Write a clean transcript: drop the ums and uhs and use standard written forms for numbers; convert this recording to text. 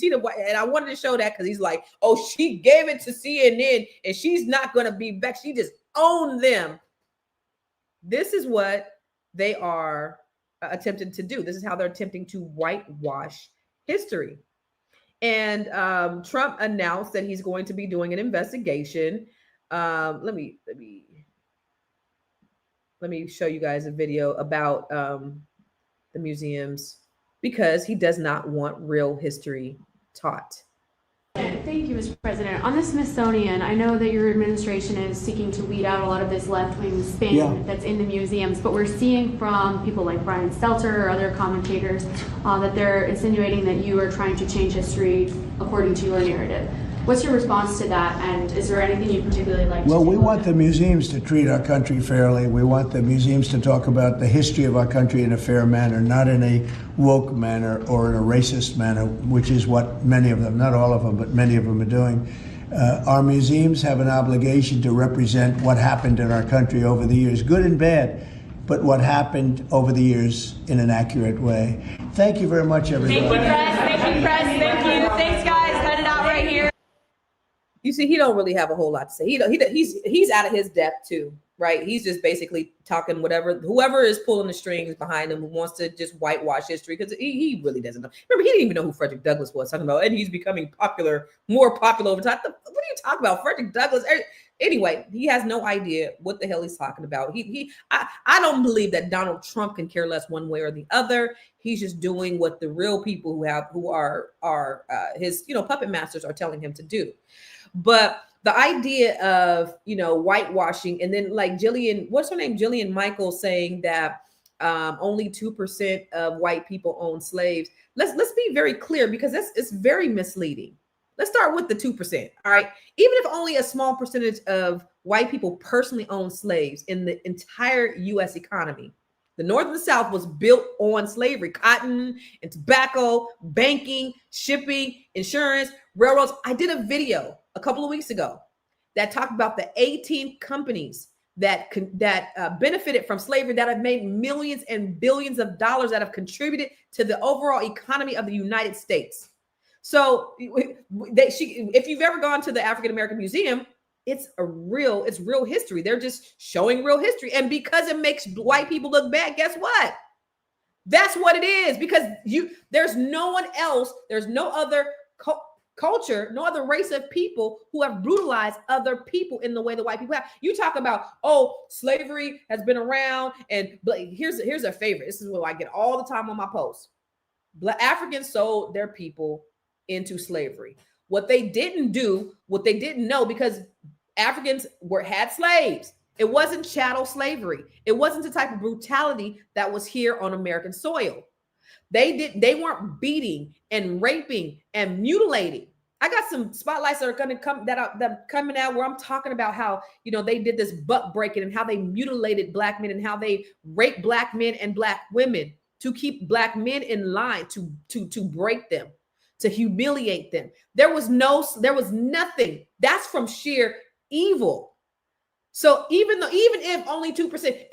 see the white, and I wanted to show that because he's like, oh, she gave it to CNN and she's not going to be back. She just owned them. This is what they are attempting to do. This is how they're attempting to whitewash history. And Trump announced that he's going to be doing an investigation. Let me show you guys a video about the museums, because he does not want real history taught. Thank you, Mr. President. On the Smithsonian, I know that your administration is seeking to weed out a lot of this left-wing spin that's in the museums, but we're seeing from people like Brian Stelter or other commentators that they're insinuating that you are trying to change history according to your narrative. What's your response to that, and is there anything you particularly like to do? Well, we want the museums to treat our country fairly. We want the museums to talk about the history of our country in a fair manner, not in a woke manner or in a racist manner, which is what many of them, not all of them, but many of them are doing. Our museums have an obligation to represent what happened in our country over the years, good and bad, but what happened over the years in an accurate way. Thank you very much, everybody. Thank you, press. Thank you, press. Thank you. Thanks, guys. Cut it out right here. You see, he don't really have a whole lot to say. He's out of his depth too, right? He's just basically talking whoever is pulling the strings behind him, who wants to just whitewash history, because he really doesn't know. Remember, he didn't even know who Frederick Douglass was, talking about, and he's becoming more popular over time. What are you talking about, Frederick Douglass? Anyway, he has no idea what the hell he's talking about. I don't believe that Donald Trump can care less one way or the other. He's just doing what the real people who are his puppet masters are telling him to do. But the idea of, whitewashing, and then like Jillian Michaels saying that only 2% of white people own slaves. Let's be very clear, because it's very misleading. Let's start with the 2%. All right. Even if only a small percentage of white people personally own slaves in the entire U.S. economy, the North and the South was built on slavery, cotton and tobacco, banking, shipping, insurance, railroads. I did a video a couple of weeks ago that talked about the 18 companies that benefited from slavery, that have made millions and billions of dollars, that have contributed to the overall economy of the United States. So if you've ever gone to the African American Museum, it's real history. They're just showing real history. And because it makes white people look bad, guess what? That's what it is, because there's no one else, there's no other culture, no other race of people who have brutalized other people in the way the white people have. You talk about, slavery has been around, and here's a favorite. This is what I get all the time on my posts. Black Africans sold their people into slavery. What they didn't know, because Africans had slaves. It wasn't chattel slavery. It wasn't the type of brutality that was here on American soil. They weren't beating and raping and mutilating. I got some spotlights that are going to come that coming out where I'm talking about how, they did this butt breaking and how they mutilated black men and how they raped black men and black women to keep black men in line, to break them, to humiliate them. There was nothing. That's from sheer evil. So even if only 2%,